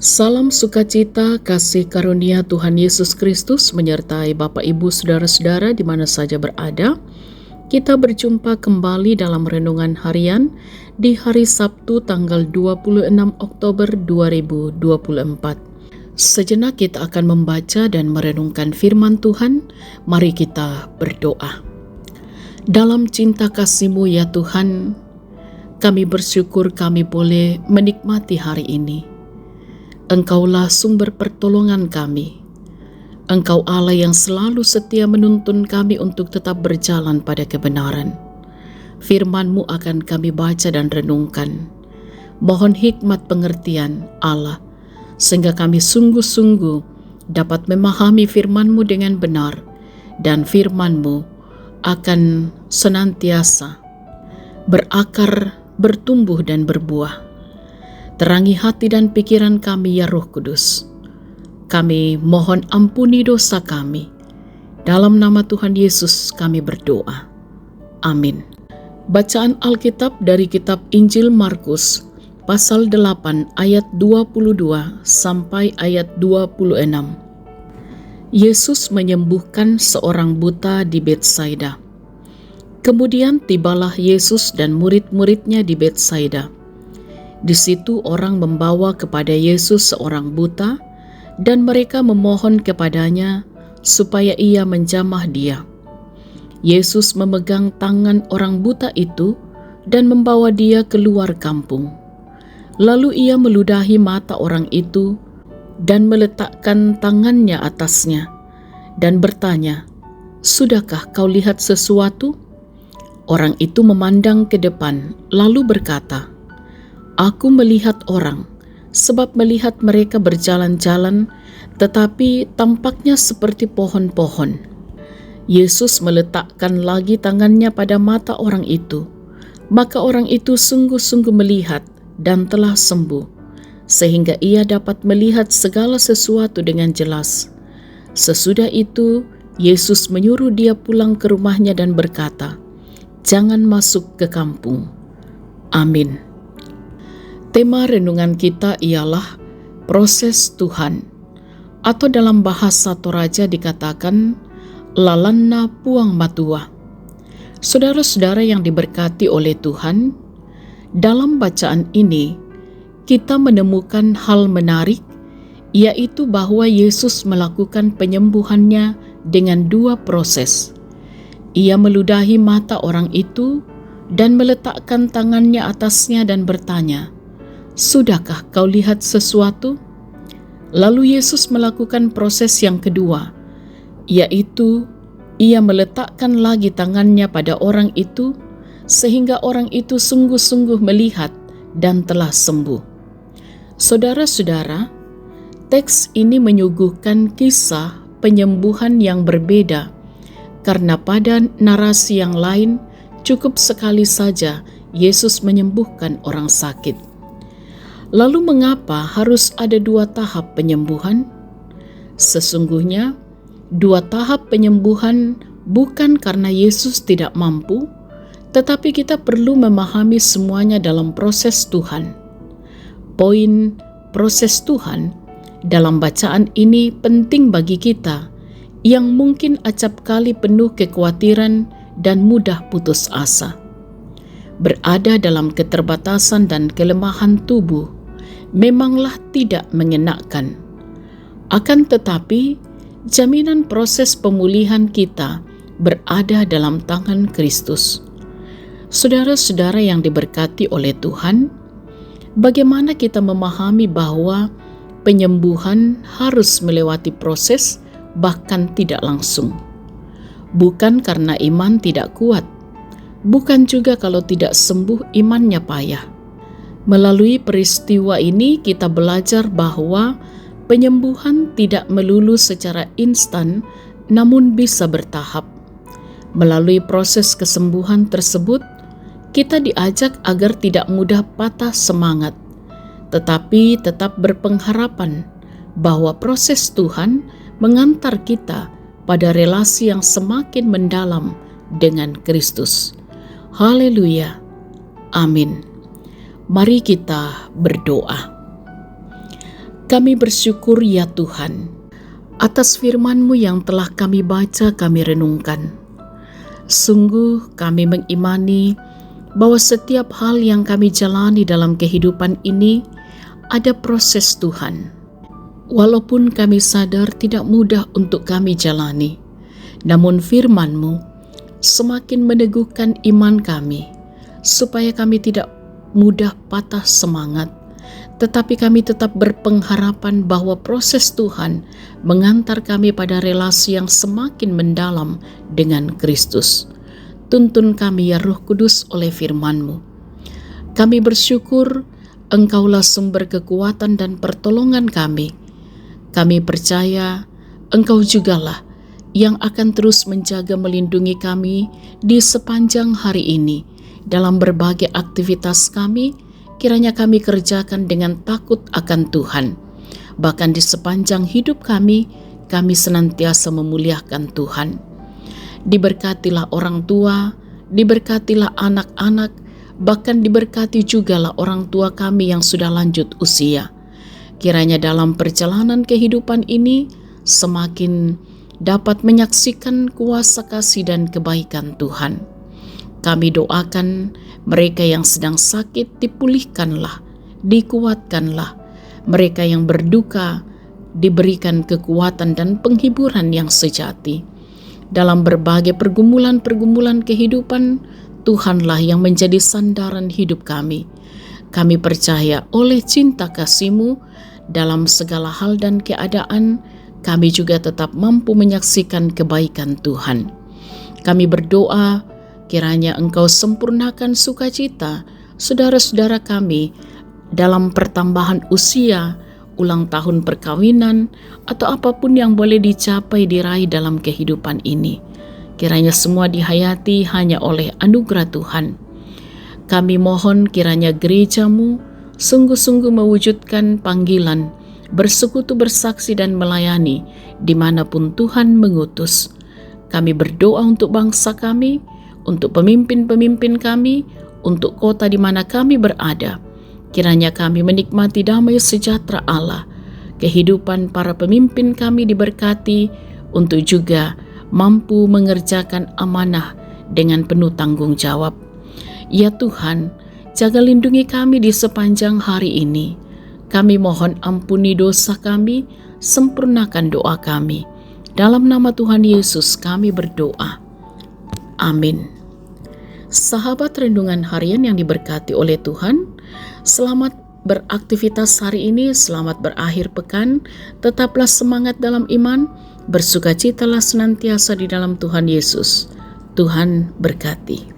Salam sukacita, kasih karunia Tuhan Yesus Kristus menyertai Bapak Ibu Saudara-saudara di mana saja berada. Kita berjumpa kembali dalam renungan harian di hari Sabtu tanggal 26 Oktober 2024. Sejenak kita akan membaca dan merenungkan firman Tuhan. Mari kita berdoa. Dalam cinta kasih-Mu ya Tuhan, kami bersyukur kami boleh menikmati hari ini. Engkaulah sumber pertolongan kami. Engkau Allah yang selalu setia menuntun kami untuk tetap berjalan pada kebenaran. Firman-Mu akan kami baca dan renungkan. Mohon hikmat pengertian Allah, sehingga kami sungguh-sungguh dapat memahami firman-Mu dengan benar, dan firman-Mu akan senantiasa berakar, bertumbuh dan berbuah. Terangi hati dan pikiran kami ya Roh Kudus. Kami mohon ampuni dosa kami. Dalam nama Tuhan Yesus kami berdoa. Amin. Bacaan Alkitab dari kitab Injil Markus pasal 8 ayat 22 sampai ayat 26. Yesus menyembuhkan seorang buta di Betsaida. Kemudian tibalah Yesus dan murid-muridnya di Betsaida. Di situ orang membawa kepada Yesus seorang buta, dan mereka memohon kepadanya supaya ia menjamah dia. Yesus memegang tangan orang buta itu dan membawa dia keluar kampung. Lalu ia meludahi mata orang itu dan meletakkan tangannya atasnya dan bertanya, "Sudahkah kau lihat sesuatu?" Orang itu memandang ke depan lalu berkata, "Aku melihat orang, sebab melihat mereka berjalan-jalan, tetapi tampaknya seperti pohon-pohon." Yesus meletakkan lagi tangannya pada mata orang itu, maka orang itu sungguh-sungguh melihat dan telah sembuh, sehingga ia dapat melihat segala sesuatu dengan jelas. Sesudah itu, Yesus menyuruh dia pulang ke rumahnya dan berkata, "Jangan masuk ke kampung." Amin. Tema renungan kita ialah proses Tuhan, atau dalam bahasa Toraja dikatakan lalanna puang matua. Saudara-saudara yang diberkati oleh Tuhan, dalam bacaan ini kita menemukan hal menarik, yaitu bahwa Yesus melakukan penyembuhannya dengan dua proses. Ia meludahi mata orang itu dan meletakkan tangannya atasnya dan bertanya, "Sudahkah kau lihat sesuatu?" Lalu Yesus melakukan proses yang kedua, yaitu ia meletakkan lagi tangannya pada orang itu, sehingga orang itu sungguh-sungguh melihat dan telah sembuh. Saudara-saudara, teks ini menyuguhkan kisah penyembuhan yang berbeda, karena pada narasi yang lain cukup sekali saja Yesus menyembuhkan orang sakit. Lalu mengapa harus ada dua tahap penyembuhan? Sesungguhnya, dua tahap penyembuhan bukan karena Yesus tidak mampu, tetapi kita perlu memahami semuanya dalam proses Tuhan. Poin proses Tuhan dalam bacaan ini penting bagi kita yang mungkin acap kali penuh kekhawatiran dan mudah putus asa. Berada dalam keterbatasan dan kelemahan tubuh memanglah tidak mengenakkan. Akan tetapi, jaminan proses pemulihan kita berada dalam tangan Kristus. Saudara-saudara yang diberkati oleh Tuhan, bagaimana kita memahami bahwa penyembuhan harus melewati proses, bahkan tidak langsung? Bukan karena iman tidak kuat, bukan juga kalau tidak sembuh imannya payah. Melalui peristiwa ini kita belajar bahwa penyembuhan tidak melulu secara instan, namun bisa bertahap. Melalui proses kesembuhan tersebut, kita diajak agar tidak mudah patah semangat, tetapi tetap berpengharapan bahwa proses Tuhan mengantar kita pada relasi yang semakin mendalam dengan Kristus. Haleluya. Amin. Mari kita berdoa. Kami bersyukur ya Tuhan, atas firman-Mu yang telah kami baca, kami renungkan. Sungguh kami mengimani bahwa setiap hal yang kami jalani dalam kehidupan ini ada proses Tuhan. Walaupun kami sadar tidak mudah untuk kami jalani, namun firman-Mu semakin meneguhkan iman kami, supaya kami tidak mudah patah semangat, tetapi kami tetap berpengharapan bahwa proses Tuhan mengantar kami pada relasi yang semakin mendalam dengan Kristus. Tuntun kami ya Roh Kudus oleh firman-Mu. Kami bersyukur Engkaulah sumber kekuatan dan pertolongan kami. Kami percaya Engkau jugalah yang akan terus menjaga melindungi kami di sepanjang hari ini dalam berbagai aktivitas kami. Kiranya kami kerjakan dengan takut akan Tuhan. Bahkan di sepanjang hidup kami senantiasa memuliakan Tuhan. Diberkatilah orang tua, diberkatilah anak-anak, bahkan diberkati jugalah orang tua kami yang sudah lanjut usia. Kiranya dalam perjalanan kehidupan ini semakin dapat menyaksikan kuasa kasih dan kebaikan Tuhan. Kami doakan mereka yang sedang sakit dipulihkanlah, dikuatkanlah. Mereka yang berduka diberikan kekuatan dan penghiburan yang sejati. Dalam berbagai pergumulan-pergumulan kehidupan, Tuhanlah yang menjadi sandaran hidup kami. Kami percaya oleh cinta kasih-Mu dalam segala hal dan keadaan, kami juga tetap mampu menyaksikan kebaikan Tuhan. Kami berdoa, kiranya Engkau sempurnakan sukacita saudara-saudara kami dalam pertambahan usia, ulang tahun perkawinan, atau apapun yang boleh dicapai diraih dalam kehidupan ini. Kiranya semua dihayati hanya oleh anugerah Tuhan. Kami mohon kiranya gereja-Mu sungguh-sungguh mewujudkan panggilan, bersekutu, bersaksi, dan melayani dimanapun Tuhan mengutus. Kami berdoa untuk bangsa kami, untuk pemimpin-pemimpin kami, untuk kota di mana kami berada. Kiranya kami menikmati damai sejahtera Allah. Kehidupan para pemimpin kami diberkati untuk juga mampu mengerjakan amanah dengan penuh tanggung jawab. Ya Tuhan, jaga lindungi kami di sepanjang hari ini. Kami mohon ampuni dosa kami, sempurnakan doa kami. Dalam nama Tuhan Yesus kami berdoa. Amin. Sahabat renungan harian yang diberkati oleh Tuhan, selamat beraktivitas hari ini, selamat berakhir pekan, tetaplah semangat dalam iman, bersukacitalah senantiasa di dalam Tuhan Yesus. Tuhan berkati.